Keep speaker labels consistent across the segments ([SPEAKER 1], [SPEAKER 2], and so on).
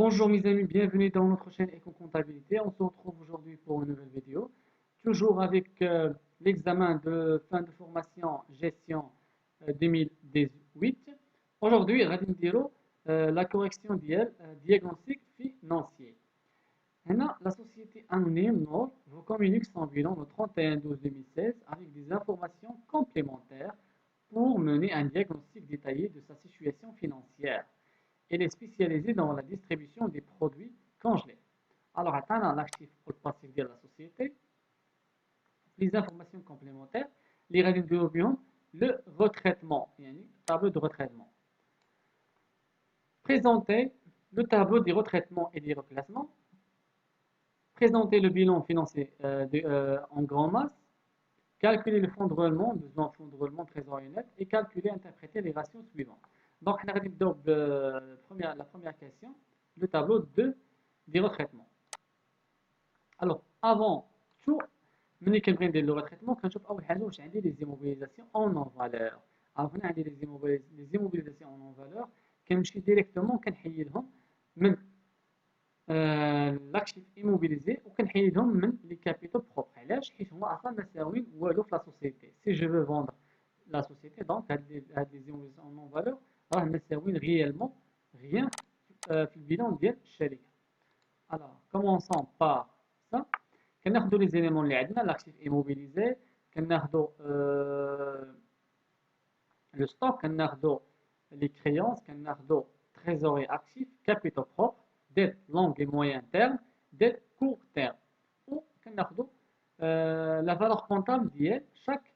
[SPEAKER 1] Bonjour mes amis, bienvenue dans notre chaîne Éco-Comptabilité. On se retrouve aujourd'hui pour une nouvelle vidéo, toujours avec l'examen de fin de formation gestion 2018. Aujourd'hui, غادي نديرو la correction ديال diagnostic financier. هنا la société anonyme Nord vous communique son bilan le 31/12/2016 avec des informations complémentaires pour mener un diagnostic détaillé de sa situation financière. Elle est spécialisée dans la distribution des produits congelés. Alors, attendant l'actif pour le passif de la société, les informations complémentaires, les radios le retraitement, le tableau de retraitement. Présenter le tableau des retraitements et des reclassements. Présenter le bilan financier en grand masse. Calculer le fonds de roulement, besoin de fonds de roulement trésorier net et calculer, interpréter les ratios suivants. Donc, on a la première question, le tableau des retraitements. Alors, avant tout, ملي كنبغي ندير لو retraitement كنشوف اول حاجه واش عندي لي زيموبيليزاسيون اون نون فالور. alors هنا عندي لي زيموبيليزاسيون اون نون فالور كنمشي ديريكتومون كنحيدهم من لاكتيف ايموبيليزي وكنحيدهم من لي كابيتال بروبر. علاش؟ حيت هما اصلا ما ساويين والو في لا سوسيتي. سي جو فو فوندر لا سوسيتي دونك هاد لي زيموبيليزاسيون اون نون فالور راه ما ساويين ريالمون غيان في البيلان ديال الشركه. alors commençons par ça. كناخدو لي زيليمون اللي عندنا لاكتيف ايموبيليزي، كناخدو لو ستوك، كناخدو لي كريونس، كناخدو تريزوري اكتيف، كابيتال بروبر، ديت لونغ اي موين تيرم، ديت كور تيرم، و كناخدو لا فالور كونطابل ديال شاك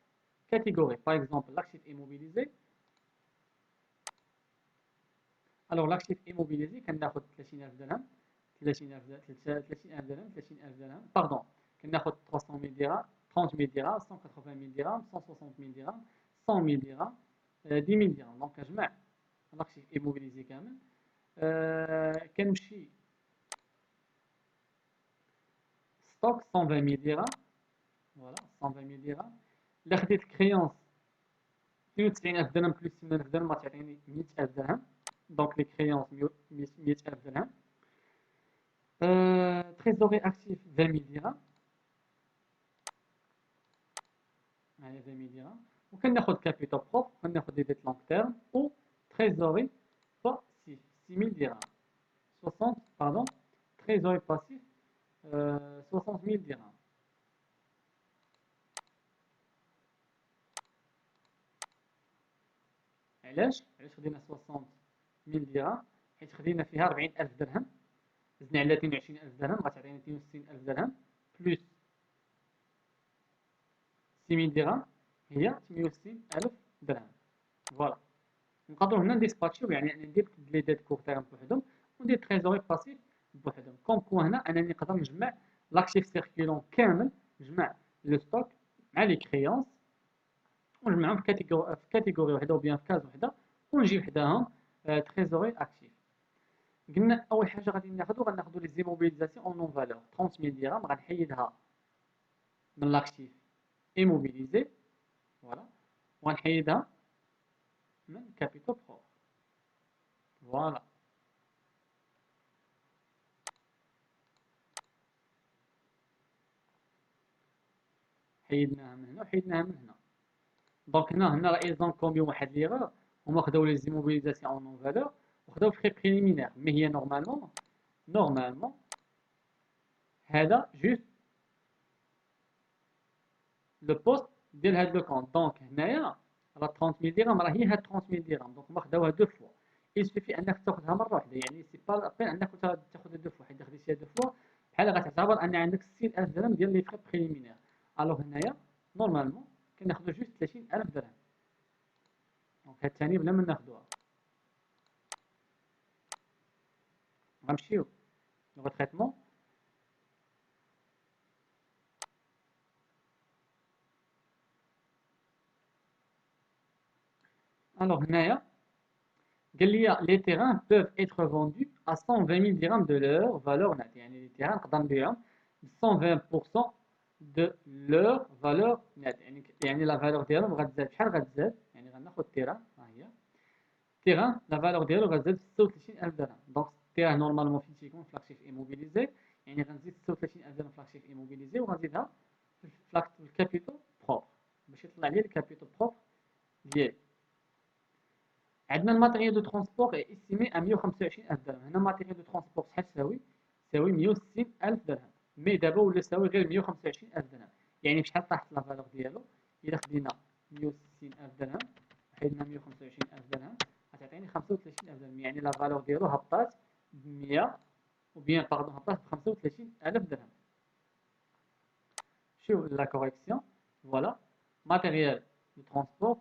[SPEAKER 1] كاتيجوري. باغ اكزومبل لاكتيف ايموبيليزي. الوغ لاكتيف ايموبيليزي كناخد 30000 درهم، 30000 درهم، 30000 درهم، باردون، كناخد 300000 درهم، 30000 درهم، 180000 درهم، 160000 درهم، 100000 درهم، 10000 درهم. دونك كنجمع لاكتيف ايموبيليزي كامل. كنمشي ستوك 120000 درهم، فوالا 120000 درهم. الا خديت الكريونس 92000 درهم بلس 8000 درهم غتعطيني 100000 درهم. دونك لي كريونس 100000 درهم. تريزوري اكتيف 20000 درهم، هاهي 20000 درهم. وكناخد كابيتال بروب، كناخد لي ديت لونغ تيرم و تريزوري باسيف 6000 درهم، 60 باردون، تريزوري باسيف 60000 درهم. علاش خدينا 60000 درهم؟ حيت خدينا فيها 40000 درهم، زدنا على 22000 درهم غتعطينا 62000 درهم بلس 6000 درهم هي 860000 درهم. فوالا نقدروا هنا نديسباتشيو، يعني ندير لي ديت كور تيرم بوحدهم وندير تريزوري باسيف بوحدهم. كوم كو هنا انني نقدر نجمع لاكتيف سيركيلون كامل، نجمع لو ستوك مع لي كريونس ونجمعهم في كاتيجوري وحده وبيان في كاز وحده ونجي وحداهم تريزوري اكتيف. قلنا اول حاجه غادي غناخدو لي زيموبيليزاسيون اون نون فالور 30000 درهم غنحيدها من لاكتيف ايموبيليزي، فوالا، وغنحيدها من كابيتال بروب. فوالا حيدناها من هنا وحيدناها من هنا. دونك هنا راه ايزون كومبيون واحد ليغور، هما خداو لي زيموبيليزاسيون اون نون فالور وخداو فري بريليمينير، مي هي نورمالمون هذا جوست لو بوست ديال هاد لو كونت. دونك هنايا راه 30000 درهم راه هي هاد 30000 درهم، دونك هما خداوها دو فوا. il suffit انك تاخذها مره واحده، يعني سي با لابين انك تاخذها دو فوا، حيت خديتيها دو فوا بحال غتعتبر ان عندك 60000 درهم ديال لي فري بريليمينير. الوغ هنايا نورمالمون كناخذو جوست 30000 درهم. دونك هاد الثاني بلا ما ناخذوها. غنمشيو لو تريتمون. الوغ هنايا قال لي لي تيران بوف اتر فوندو ا 120000 درهم دو لور فالور نت، يعني لي تيران نقدر نبيعهم ب 120% دو لور فالور نت، يعني لا فالور ديالهم غتزاد. شحال غتزاد؟ يعني غناخد تيران، ها هي تيران لا فالور ديالو غتزاد 36000 درهم. دونك ديرها نورمالمون فين تيكون في لاكتيف ايموبيليزي، يعني غنزيد 36000 درهم في لاكتيف ايموبيليزي وغنزيدها في الكابيتو بروبر باش يطلع لي الكابيتو بروبر ديالي. عندنا الماتيريال دو ترونسبور اي استيمي ا 125000 درهم. هنا الماتيريال دو ترونسبور شحال تساوي 160000 درهم، مي دابا ولا يساوي غير 125000 درهم. يعني بشحال طاحت لا فالور ديالو؟ الا خدينا 160000 درهم وحيدنا 125000 درهم غتعطيني 35000 درهم، يعني لا فالور ديالو هبطات ب 100 وبيان باردون هبطات ب 35000 درهم. شوف لا كوريكسيون، فوالا ماتيريال دو ترونسبور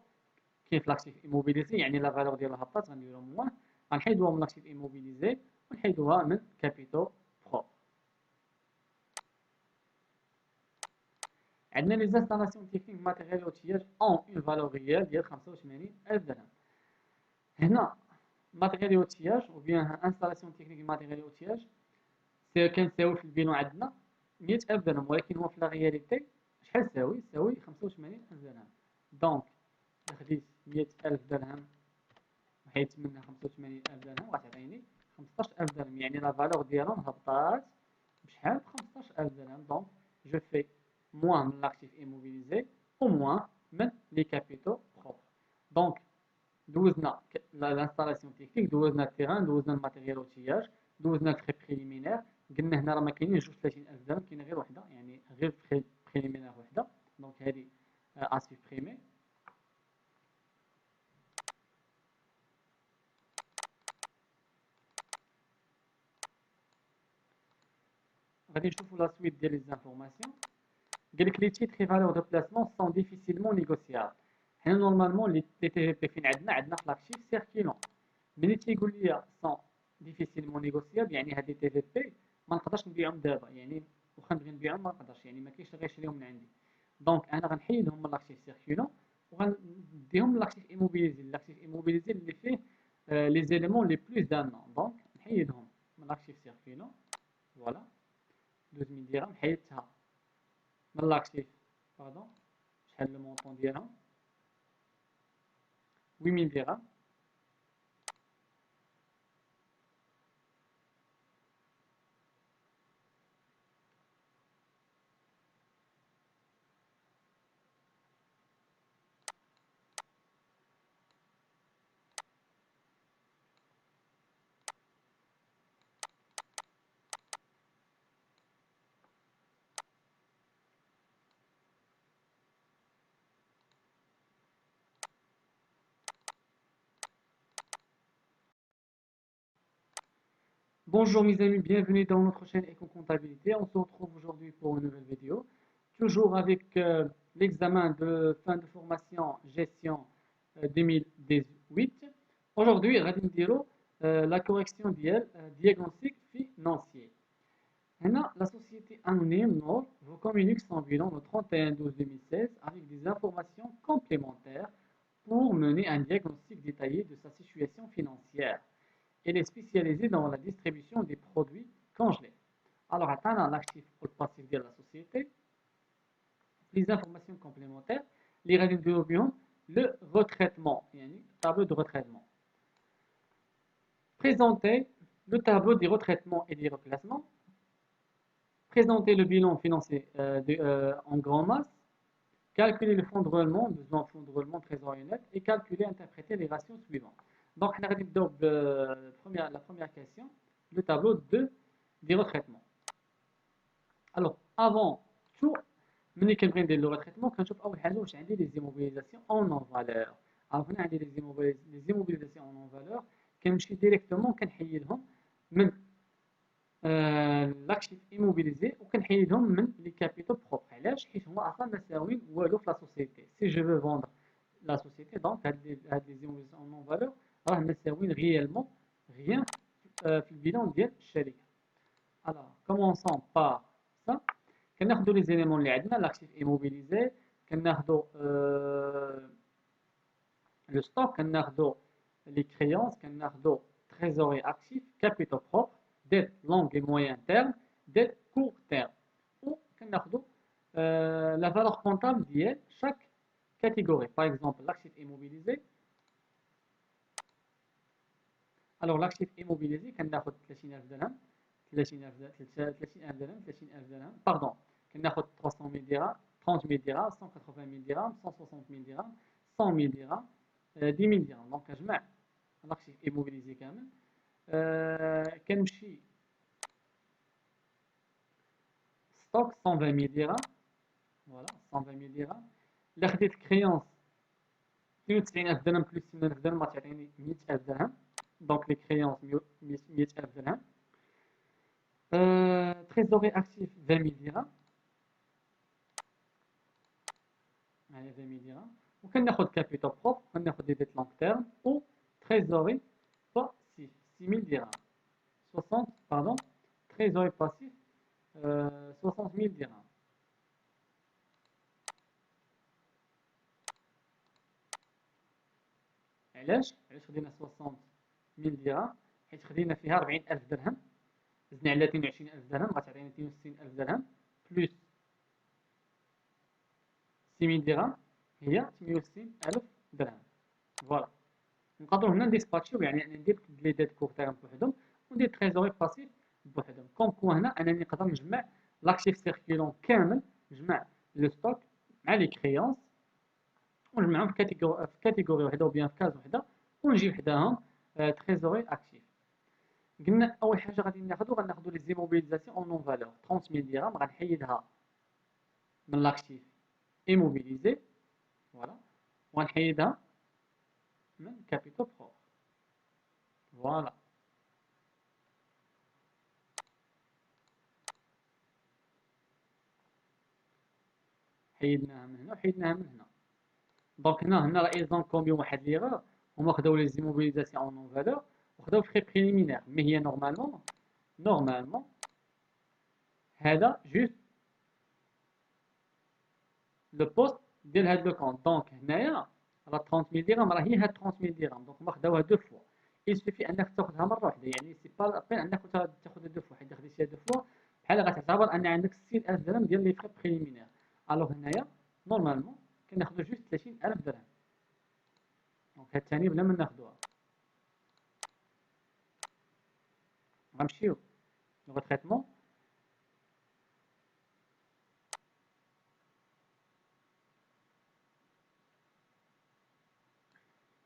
[SPEAKER 1] كاين في لاكتيف ايموبيليزي، يعني لا فالور ديالها هبطات غنديروها موان، غنحيدوها من لاكتيف ايموبيليزي ونحيدوها من كابيتو بروب. عندنا لي زانستالاسيون تكنيك ماتيريال اوتياج اون اون فالور ريال ديال 85000 درهم. هنا ماتيريال اوتياج او بيان انستالاسيون تكنيك ماتيريال اوتياج كنساوي في البيلون عندنا 100000 درهم، ولكن هو في لا رياليتي شحال يساوي 85000 درهم. دونك إلا خديت 100000 درهم وحيدت منها 85000 درهم غتعطيني 15000 درهم، يعني لا فالور ديالهم هبطات بشحال؟ ب 15000 درهم. دونك جو في موان من لاكتيف ايموبيليزي او موان من لي كابيتو بروبر. دونك دوزنا لانستالاسيون تكنيك، دوزنا التيران، دوزنا الماتيريال اوتياج، دوزنا الفري بريليمينير. قلنا هنا راه ما كاينينش جوج 30000 درهم، كاينه غير وحده، يعني غير فري بريليمينير وحده. دونك هذه اسيبريمي. غادي نشوفوا لا سويت ديال لي زانفورماسيون. قال لك لي تيتر اي فالور دو بلاسمون سون ديفيسيلمون نيغوسيابل. حنا نورمالمون لي تي في بي فين عندنا في لاكتيف سيركيلون، ملي تيقول لي سون ديفيسيلمون نيغوسيابل يعني هاد لي تي في بي ما نقدرش نبيعهم دابا، يعني واخا نبغي نبيعهم ما نقدرش، يعني ما كاينش اللي غيشريهم من عندي. دونك انا غنحيدهم من لاكتيف سيركيلون وغنديهم لاكتيف ايموبيليزي، لاكتيف ايموبيليزي اللي فيه لي زيليمون لي بلوس دان نون. دونك نحيدهم من لاكتيف سيركيلون، فوالا 12000 درهم حيدتها من لاكتيف باردون. شحال لو مونطون ديالهم؟ 8000 درهم. Bonjour mes amis, bienvenue dans notre chaîne Éco-Comptabilité. On se retrouve aujourd'hui pour une nouvelle vidéo, toujours avec l'examen de fin de formation gestion 2018. Aujourd'hui, غادي نديرو la correction ديال diagnostic financier. Hنا, la société anonyme Nord vous communique son bilan le 31/12/2016 avec des informations complémentaires pour mener un diagnostic détaillé de sa situation financière. Elle est spécialisée dans la distribution des produits congelés. Alors, attendant l'actif ou le passif de la société, les informations complémentaires, les radios le retraitement, le tableau de retraitement. Présenter le tableau des retraitements et des reclassements. Présenter le bilan financier en grand masse. Calculer le fonds de roulement, besoin fonds de roulement trésorier net et calculer, interpréter les ratios suivants. Donc, on arrive donc la première question, le tableau des retraitements. Alors, avant tout, ملي كنبغي ندير لو retraitement كنشوف اول حاجه واش عندي لي زيموبيليزاسيون اون فالور. عرفنا عندي لي زيموبيليزاسيون اون فالور، كنمشي ديريكتومون كنحيدهم من لاكتيف ايموبيليزي وكنحيدهم من لي كابيتال بروبر. علاش؟ حيت هما اصلا ما ساويين والو في لا سوسيتي. سي جو فو فوندر لا سوسيتي دونك هاد لي زيموبيليزاسيون اون فالور راه ما ساويين ريالمون غيان في البيلون ديال الشركه. Alors, commençons par ça. كناخدو لي زيليمون اللي عندنا لاكتيف ايموبيليزي، كناخدو لو ستوك، كناخدو لي كريونس، كناخدو تريزوري اكتيف، كابيتال بروبر، ديت لونغ اي موين تيرم، ديت كور تيرم، و كناخدو لا فالور كونطابل ديال شاك كاتيجوري. باغ اكزومبل لاكتيف ايموبيليزي. الوغ لاكتيف ايموبيليزي كناخد 30000 درهم 30000 درهم 30000 درهم باردون كناخد 300000 درهم 30000 درهم 180000 درهم 160000 درهم 100000 درهم 10000 درهم دونك كنجمع لاكتيف ايموبيليزي كامل كنمشي ستوك 120000 درهم فوالا 120000 درهم الا خديت كريونس 92000 درهم بلس 80000 درهم غتعطيني 100000 درهم دونك لي كريونس 100000 درهم تريزوري اكتيف 20000 درهم هاهي 20000 درهم وكناخد كابيتال بروب كناخد دي ديت لونغ تيرم و تريزوري باسيف 6000 درهم 60 باردون تريزوري باسيف 60000 درهم علاش خدينا 60000 درهم حيت خدينا فيها 40000 درهم زدنا على 22000 درهم غتعطينا 62000 درهم بلس 6000 درهم هي 860000 درهم فوالا نقدروا هنا نديسباتشيو يعني ندير لي ديت كور تيرم بوحدهم وندير تريزوري باسيف بوحدهم كوم كو هنا انني نقدر نجمع لاكتيف سيركيلون كامل نجمع لو ستوك مع لي كريونس ونجمعهم في كاتيجوري وحده وبيان في كاز وحده ونجي حداهم تريزوري اكتيف قلنا اول حاجه غادي غناخذوا لي زيموبيليزاسيون اون نون فالور 30000 درهم غنحيدها من لاكتيف ايموبيليزي فوالا وغنحيدها من كابيتال بروب فوالا حيدناها من هنا وحيدناها من هنا دونك هنا راه ايزون كومبيون واحد ليغور هما خداو لي زيموبيليزاسيون اون نون فالور وخداو فري بريليمينير مي هي نورمالمون هذا جوست لو بوست ديال هاد لو كونت دونك هنايا راه 30000 درهم راه هي هاد 30000 درهم دونك هما خداوها دو فوا يسوفي انك تاخذها مره واحده يعني سي با لابين انك تاخذها دو فوا حيت خديتيها دو فوا بحال غتعتبر ان عندك 60000 درهم ديال لي فري بريليمينير الوغ هنايا نورمالمون كناخذوا جوست 30000 درهم دونك هاد الثاني بلا ما ناخذوها غنمشيو لو تريتمون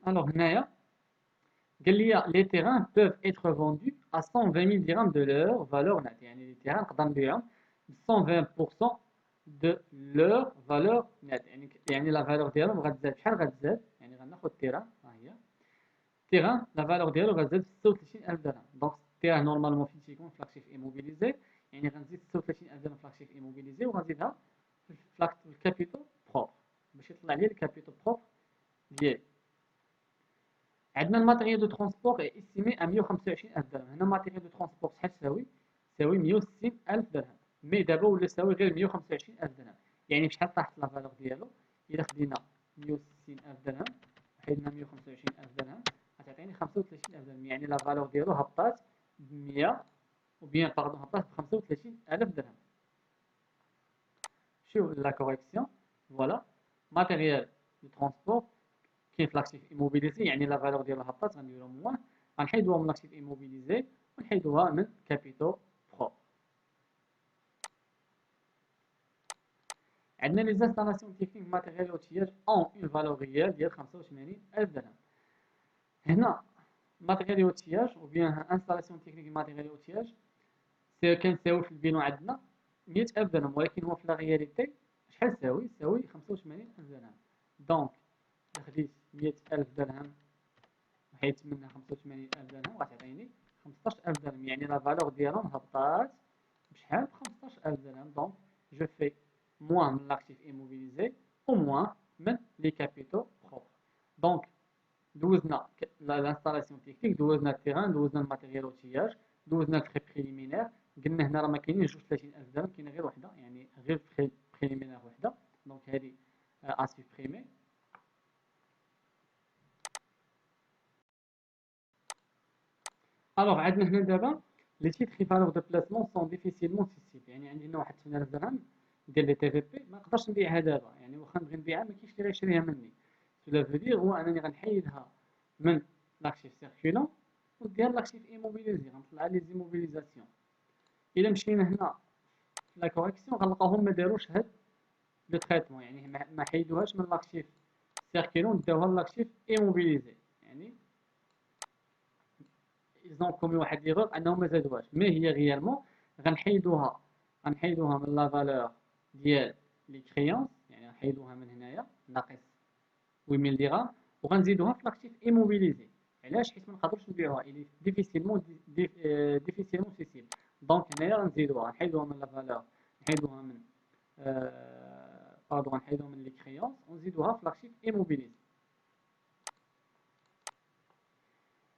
[SPEAKER 1] الوغ هنايا قال لي لي تيران peuvent être vendus à 120000 dirhams de leur valeur nette يعني لي تيران نقدر نبيعهم ب 120% de leur valeur nette يعني لا فالور ديالهم غتزاد شحال غتزاد يعني غناخذ تيران ها هي تيران لا فالور ديالو غتزاد 36000 درهم دونك تيران نورمالمون فين تيكون في لاكتيف ايموبيليزي يعني غنزيد 36000 درهم في لاكتيف ايموبيليزي وغنزيدها في الكابيتال بروب باش يطلع لي الكابيتال بروب ديالي عندنا الماتيريال دو ترونسبور اي استيمي ا 125000 درهم هنا الماتيريال دو ترونسبور شحال تساوي 160000 درهم مي دابا ولا يساوي غير 125000 درهم يعني بشحال طاحت لا فالور ديالو الا خدينا 160000 درهم وحيدنا 125000 درهم غتعطيني 35000 درهم يعني لا فالور ديالو هبطات ب 100 وبيان باردون هبطات ب 35000 درهم شوف لا كوريكسيون فوالا ماتيريال دو ترونسبور كاين في لاكتيف ايموبيليزي يعني لا فالور ديالها هبطات غنديروها موان غنحيدوها من لاكتيف ايموبيليزي ونحيدوها من كابيتو برو عندنا لي زانستالاسيون تكنيك ماتيريال اوتياج اون اون فالور ريال ديال 85000 درهم هنا ماتيريال اوتياج او بيان انستالاسيون تكنيك ماتيريال اوتياج كنساوي في البينو عندنا 100000 درهم ولكن هو في لا رياليتي شحال يساوي 85000 درهم دونك خديت 100000 درهم وحيدت منها 85000 درهم غتعطيني 15000 درهم يعني لا فالور ديالهم هبطات بشحال ب 15000 درهم دونك جو في موان من لاكتيف ايموبيليزي او موان من لي كابيتو بروبر دونك دوزنا لانستالاسيون تكنيك دوزنا التيران دوزنا الماتيريال اوتياج دوزنا الفري بريليمينير قلنا هنا راه ما كاينينش جوج 30000 درهم كاينه غير وحده يعني غير فري بريليمينير وحده دونك هذه اسوبريمي الوغ عندنا هنا دابا لي تيتر فالور دو بلاسمون سون ديفيسيلمون سيسيبل يعني عندنا واحد 8000 درهم ديال لي تي في بي ما نقدرش نبيعها دابا يعني واخا نبغي نبيعها ما كاينش اللي غيشريها مني سولا فو دير هو انني غنحيدها من لاكتيف سيركولون ديال لاكتيف ايموبيليزي، غنطلع لي زيموبيليزاسيون. الا مشينا هنا في لا كوريكسيون غنلقاوهم ما داروش هاد لو تريتمون، يعني ما حيدوهاش من لاكتيف سيركيلون داوها لاكتيف ايموبيليزي، يعني ايزون كومي واحد ليغور انهم ما زادوهاش. مي هي غيالمون غنحيدوها من لا فالور ديال لي كريونس، يعني غنحيدوها من هنايا ناقص 8000 درهم، وغنزيدوها في لاكتيف ايموبيليزي. علاش؟ حيت ما نقدروش نبيعوها، الي ديفيسيلمون ديفيسيلمون سيسيبل. دونك هنايا غنزيدوها، نحيدوها من لا فالور، نحيدوها من باردون، نحيدوها من لي كريونس ونزيدوها في لاكتيف ايموبيليزي.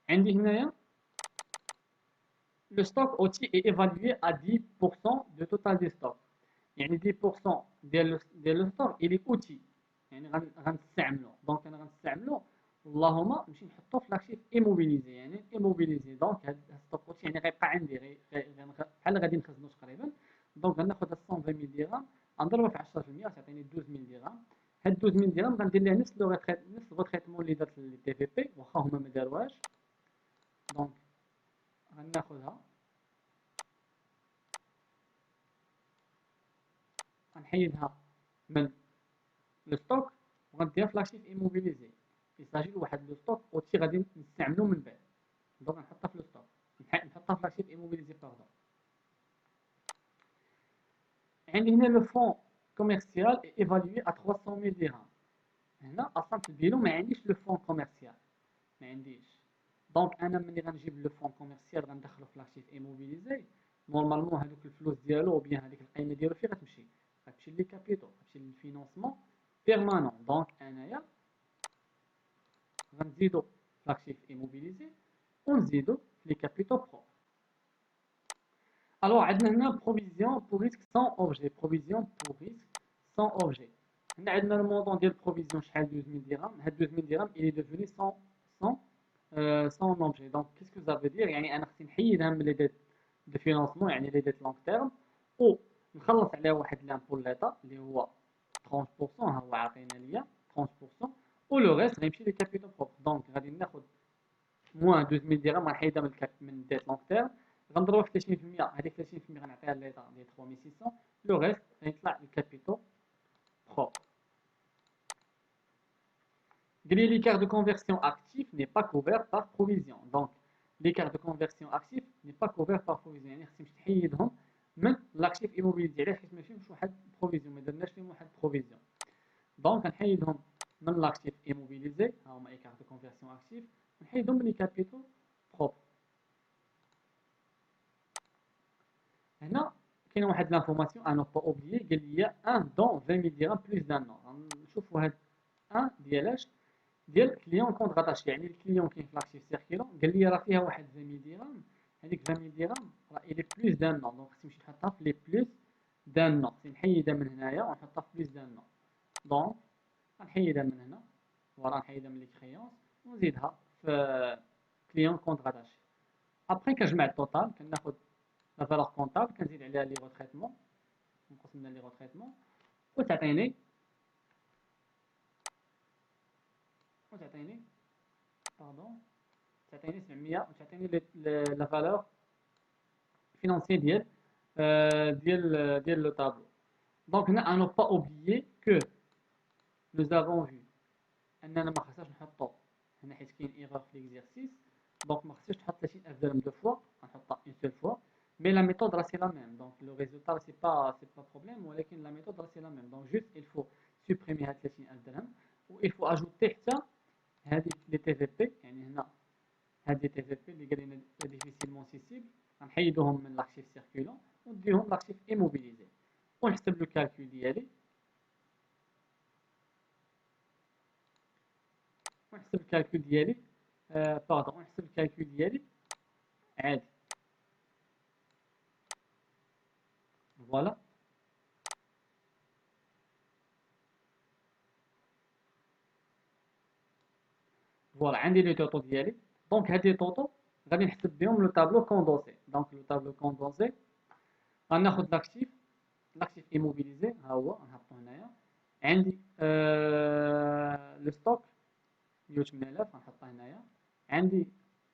[SPEAKER 1] عندي هنايا le stock outil est évalué à 10% du total des stocks. يعني 10% ديال لو ستوك الي اوتي، يعني غنستعملو. دونك انا غنستعملو اللهم نمشي نحطو في لاكتيف ايموبيليزي، يعني ايموبيليزي. دونك هاد ستوك اوتي يعني غيبقى عندي بحال غادي نخزنو تقريبا. دونك غناخد 120000 درهم غنضربها في 10% تعطيني 12000 درهم. هاد 12000 درهم غندير ليها نفس لو تريتمون اللي درت للتي في بي واخا هما ما داروهاش. دونك غناخدها غنحيدها من لو ستوك وغنديها في لاكتيف ايموبيليزي. يصاجي واحد لو ستوك اوتي غادي نستعملو من بعد. دونك نحطها في لو ستوك، نحطها في لاكتيف ايموبيليزي باردون. عندي هنا لو فون كوميرسيال ايفالوي ا 300000 درهم. هنا اصلا في البيلو ما عنديش لو فون كوميرسيال، ما عنديش. دونك انا ملي غنجيب لو فون كوميرسيال غندخلو في لاكتيف ايموبيليزي، نورمالمون هذوك الفلوس ديالو او بيان هذيك القيمه ديالو فين غتمشي؟ غتمشي لي كابيتو، غتمشي للفينونسمون بيرمانون. دونك انايا غنزيدو في لاكتيف ايموبيليزي ونزيدو في لي كابيتو بروب. الوغ عندنا هنا بروفيزيون بور ريسك سون اوبجي، بروفيزيون بور ريسك سون اوبجي. هنا عندنا المونطون ديال البروفيزيون شحال؟ 12000 درهم. هاد 12000 درهم الي دوفوني سون اوبجي. دونك كيسكو سا فو دير؟ يعني انا خصني نحيدها من لي ديت دو فينونسمون، يعني لي ديت لونغ تيرم، و نخلص عليها واحد لامبو ليطا اللي هو 30%، ها هو عاطينا ليا 30%، و لو ريست غيمشي لي كابيتو بروب. دونك غادي ناخد موان 12000 درهم غنحيدها من ديت لونغ تيرم، غنضربها في 30%. هذيك 30% غنعطيها ليطا ديال 3600، لو ريست غيطلع الكابيتو بروب. L'écart de conversion actif n'est pas couvert par provision. Donc, l'écart de conversion actif n'est pas couvert par provision. يعني خصني نحيدهم من لاكتيف ايموبيلي ديالي حيت ما فيهمش واحد بروفيزيون، ما درناش فيهم واحد بروفيزيون. دونك نحيدهم من لاكتيف ايموبيليزي، ها هما ايكار دو كونفيرسيون اكتيف، ونحيدهم من لي كابيتو بروب. هنا كاينه واحد لانفورماسيون ان با اوبليي، قال لي 1 دون 20000 درهم بلوس دان نون. غنشوفوا هاد 1 ديالاش ديال كليون كونت غاتاشي، يعني الكليون كاين في لاكتيف سيركيلون، قال لي راه فيها واحد 20000 درهم. هذيك 20000 درهم راه الي بلوس دان نون، دونك خصني نمشي نحطها في لي بلوس دان نون. خصني نحيدها من هنايا ونحطها في بلوس دان نون. دونك غنحيدها من هنا، فوالا نحيدها من لي كريونس ونزيدها في كليون كونت غاتاشي. ابخي كنجمع التوتال، كناخد لا فالور كونطابل كنزيد عليها لي غوتريتمون، نقص منها لي غوتريتمون، وتعطيني باردون تعطيني 700، وتعطيني لا فالور فينانسي ديال لو طابلو. دونك هنا انو با اوبليي كو نو زافون فيو اننا ما خصناش نحطو هنا حيت كاين ايغور في ليكزيرسيس. دونك ما خصنيش تحط 30000 درهم دو فوا، غنحطها اون سول فوا. مي لا ميثود راه سي لا ميم، دونك لو ريزولتا سي با بروبليم، ولكن لا ميثود راه سي لا ميم. دونك جوست il faut supprimer هاد 30000 درهم، و il faut ajouter حتى هذيك لي تي في بي. يعني هنا هاد لي تي في بي اللي قال لنا ديفيسيلمون سيسيبل غنحيدوهم من لاكتيف سيركيلون ونديهم لاكتيف ايموبيليزي، ونحسب لو كالكول ديالي، ونحسب الكالكول ديالي باردون، ونحسب الكالكول ديالي عادي. فوالا فوالا عندي لي توتو ديالي. دونك هاد لي توتو غادي نحسب بهم لو طابلو كوندونسي. دونك لو طابلو كوندونسي غناخد لاكتيف ايموبيليزي، ها هو غنحطو هنايا. عندي لو ستوك 180000 غنحطها هنايا. عندي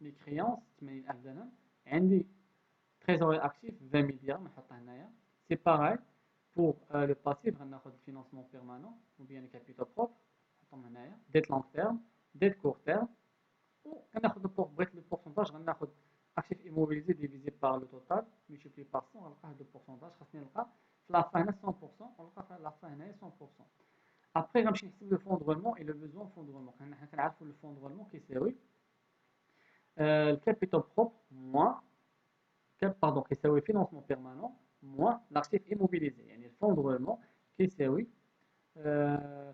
[SPEAKER 1] لي كريونس 80000 درهم، عندي تريزوري اكتيف 20000 درهم نحطها هنايا. سي باراي بور لو باسيف، غناخد الفينونسمون بيرمانون ou bien les capitaux propres نحطهم هنايا، ديت لونغ تيرم ديت كور تيرم، وكناخد بغيت لو بورسونتاج غناخد اكتيف ايموبيليزي ديفيزي بار لو توتال ملتيبلي بار 100، غنلقى هاد البورسونتاج خاصني نلقى في لافا هنا 100%، ونلقى في لافا هنايا 100%. ابري غنمشي نحسب لو فون دو رولمون اي لو بوزوان فون دو رولمون. حنا كنعرفوا لو فون دو رولمون كيساوي الكابيتال بروبر موان باردون كيساوي فينونسمون بيرمانون موان لاكتيف ايموبيليزي، يعني الفون دو رولمون كيساوي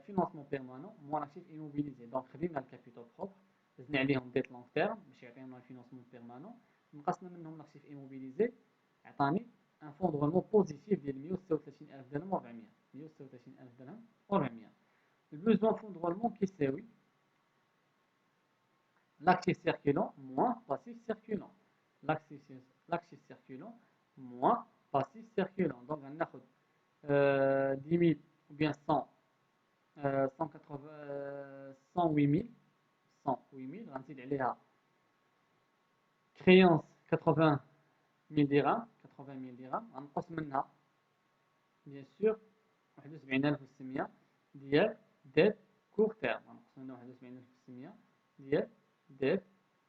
[SPEAKER 1] فينونسمون بيرمانون موان لاكتيف ايموبيليزي. دونك خدينا الكابيتال بروبر زدنا عليهم ديت لونغ تيرم باش يعطينا الفينونسمون بيرمانون، نقصنا منهم لاكتيف ايموبيليزي عطاني ان فون دو رولمون بوزيتيف ديال 136000 درهم و400. 136000 درهم و400. البوزوان فون دو رولمون كيساوي l'actif circulant moins passif circulant. L'actif circulant moins passif circulant. Donc, on a 10 000 ou bien 100, 180, 108 000, 108 000, on a créance 80 000 dirhams, 80 000 dirhams, on passe maintenant, bien sûr, 71,600 ديال dette court terme. On passe maintenant 71,600 ديال dette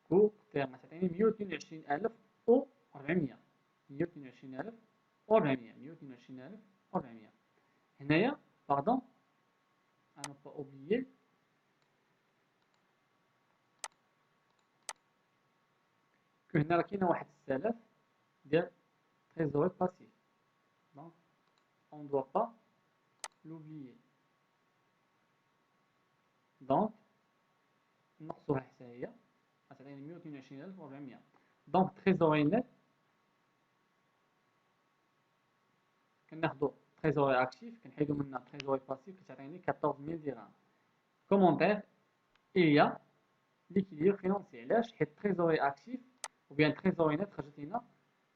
[SPEAKER 1] court terme. تعطيني 122400. 122400. هنايا باردون انا با اوبليي كو هنا راه كاينه واحد 6000 ديال تريزوري باسيف، دونك اون دوا با لوبليي. دونك نقصوها حتى هي غتعطيني 122400. دونك تريزوري نت كناخدو تريزوري اكتيف كنحيدو منها تريزوري باسيف كتعطيني 14000 درهم. كومونتير إليا ليكيليبر فينونسي. علاش؟ حيت تريزوري اكتيف ou bien تريزوري نت خرجت لينا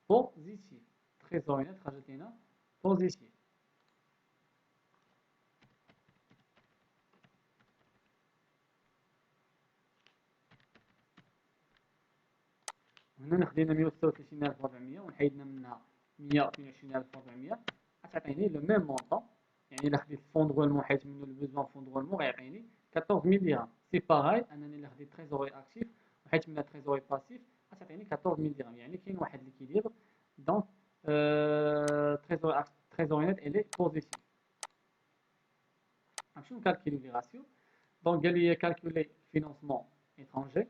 [SPEAKER 1] بوزيتيف. تريزوري نت خرجت لينا بوزيتيف. وهنا خدينا 136400 ونحيدنا منها 122400 غتعطيني لو ميم مونطون. يعني الا خديت الفون دو رولمون حيت منو البوزوان فون دو رولمون غيعطيني 14000 درهم. سي باراي انني الا خديت تريزوري اكتيف وحيت منها تريزوري باسيف غتعطيني 14000 درهم. يعني كاين واحد ليكيليبر. دونك تريزوري نت الي بوزيتيف. غنمشيو نكالكيليو لي راسيو. دونك قال لي كالكولي فينونسمون étranger.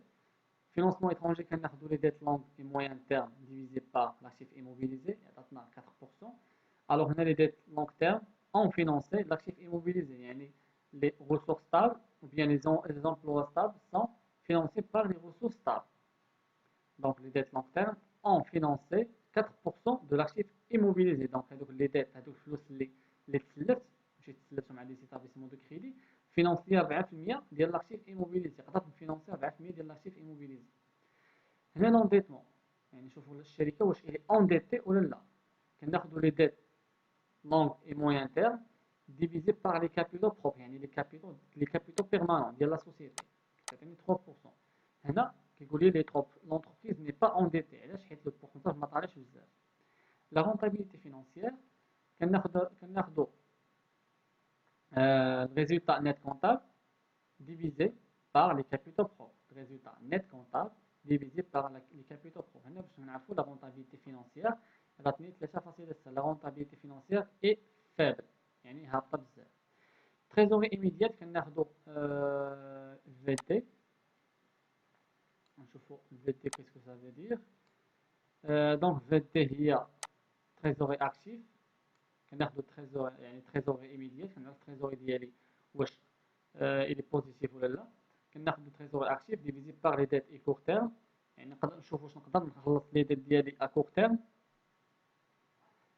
[SPEAKER 1] Financement étranger, quand on a des dettes longues et moyen terme divisé par l'actif immobilisé, il y a 4%. Alors, on a les dettes long terme en financé l'actif immobilisé. Les ressources stables ou bien les emplois stables sont financés par les ressources stables. Donc, les dettes long terme ont financé 4% de l'actif immobilisé. Donc, les dettes, les établissements de crédit, financier 4% ديال l'actif immobilisé. قدرت نفينونسي 4% ديال l'actif immobilisé. هنا لونديتمون، يعني نشوفوا الشركه واش هي اونديتي ولا لا. كناخذوا لي ديت لونغ اي موين تيرم ديفيزي بار لي كابيتال بروب، يعني لي كابيتال بيرمانون ديال لا سوسيتي كتعطيني 3%. هنا كيقول لي لونتربريز ني با اونديتي. علاش؟ حيت لو بورسونتاج ما طالعش بزاف. لا رونتابيليتي فينونسيير كناخذوا الريزولتا نت كونتابل divisé par les capitaux propres. Le résultat net comptable divisé par les capitaux propres. هنا باش نعرفوا la rentabilité financière غتني 3 la rentabilité financière est faible، يعني هابطه بزاف. تريزوري immédiate كناخذوا VT. نشوفوا VT qu'est-ce que ça veut dire. donc VT هي تريزوري اكتيف. كناخذوا تريزوري يعني تريزوري immédiate، كنعرف التريزوري ديالي واش il est positif ولا لا. كناخذ تريزوري اكتيف ديفيزي بار لي ديت اي كور تيرم، يعني نقدر نشوف واش نقدر نخلص لي ديت ديالي ا كور تيرم.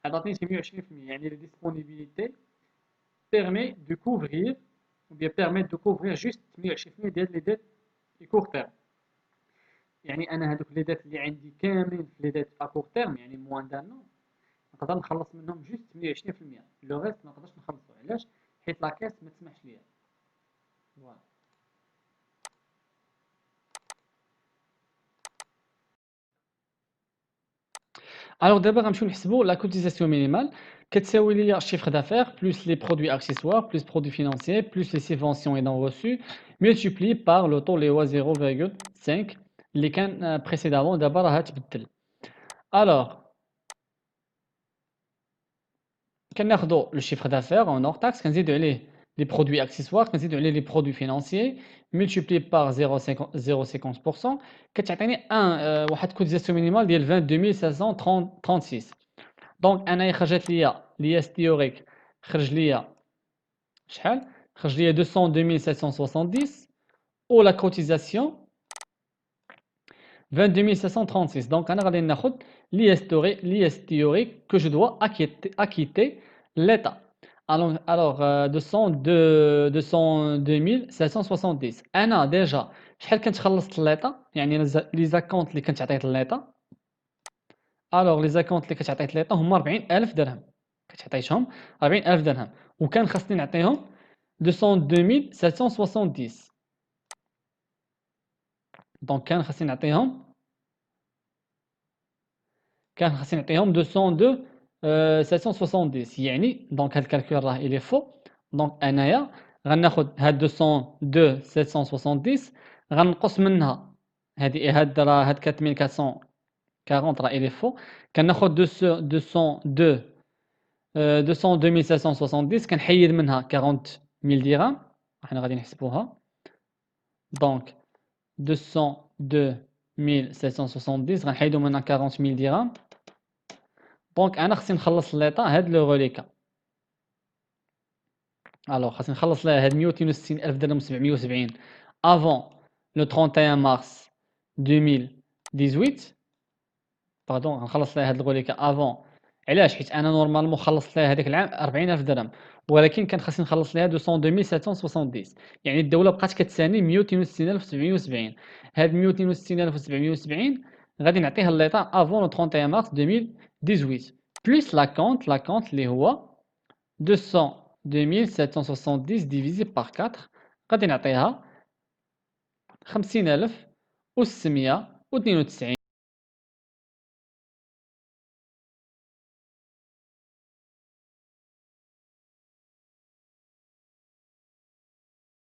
[SPEAKER 1] عطاتني شي 120%، يعني لي ديسپونيبيليتي بيرمي دو كوفرير ou bien permettre de couvrir juste 120% ديال لي ديت اي كور تيرم. يعني انا هذوك لي ديت اللي عندي كاملين في لي ديت ا كور تيرم يعني موان دان نو نقدر نخلص منهم جوست 120%. لو ريست ما نقدرش نخلصو. علاش؟ حيت لا كاس ما تسمحش ليا. فوالا. Alors d'abord غنمشيو نحسبوا la cotisation minimale كتساوي ليا chiffre d'affaires plus les produits accessoires plus produits financiers plus les subventions et dons reçus multiplié par le taux اللي هو 0,5 اللي كان précédemment دابا راه تبدل. Alors كناخدو le chiffre d'affaires en hors taxe كنزيدو عليه les produits accessoires كنزيدو عليه les produits financiers multiplié par 0,50% كتعطيني واحد cotisation minimale ديال 22 536. دونك انايا خرجت ليا لياس تيوريك خرج ليا شحال خرج ليا 202770 و لا كوتيزاسيون 22536. دونك انا غادي ناخذ لياس تيوريك que je dois acquitter l'état. Alors 202770 انا ديجا شحال كنت خلصت l'état يعني لي زاكونت اللي كنت عطيت l'état. الوغ لي زاكونت اللي كتعطيت ليطا هما 40000 درهم كتعطيتهم 40000 درهم وكان خاصني نعطيهم 202770. دونك كان خاصني نعطيهم 770 يعني دونك هاد الكالكول راه الي فو. دونك انايا غناخد هاد 770 غنقص منها هاد 4440 راه الي فو كناخد 202 كنحيد منها 40000 درهم حنا غادي نحسبوها. دونك 202770 غنحيدو منها 40000 درهم. دونك انا خصني نخلص ليطا هاد لو غوليكا. الوغ خاصني نخلص لها هاد 162000 درهم 770 افون لو 31 مارس 2018. باردون غنخلص لها هاد الغوليكا افون. علاش؟ حيت انا نورمالمون خلصت لها هذاك العام 40000 درهم ولكن كان خاصني نخلص لها 202770 يعني الدوله بقات كتساني 162770. هاد 162770 غادي نعطيها ليطا افون لو 31 مارس 2018 بلس لا كونت اللي هو 2770 ديفيزي بار 4 غادي نعطيها 50692.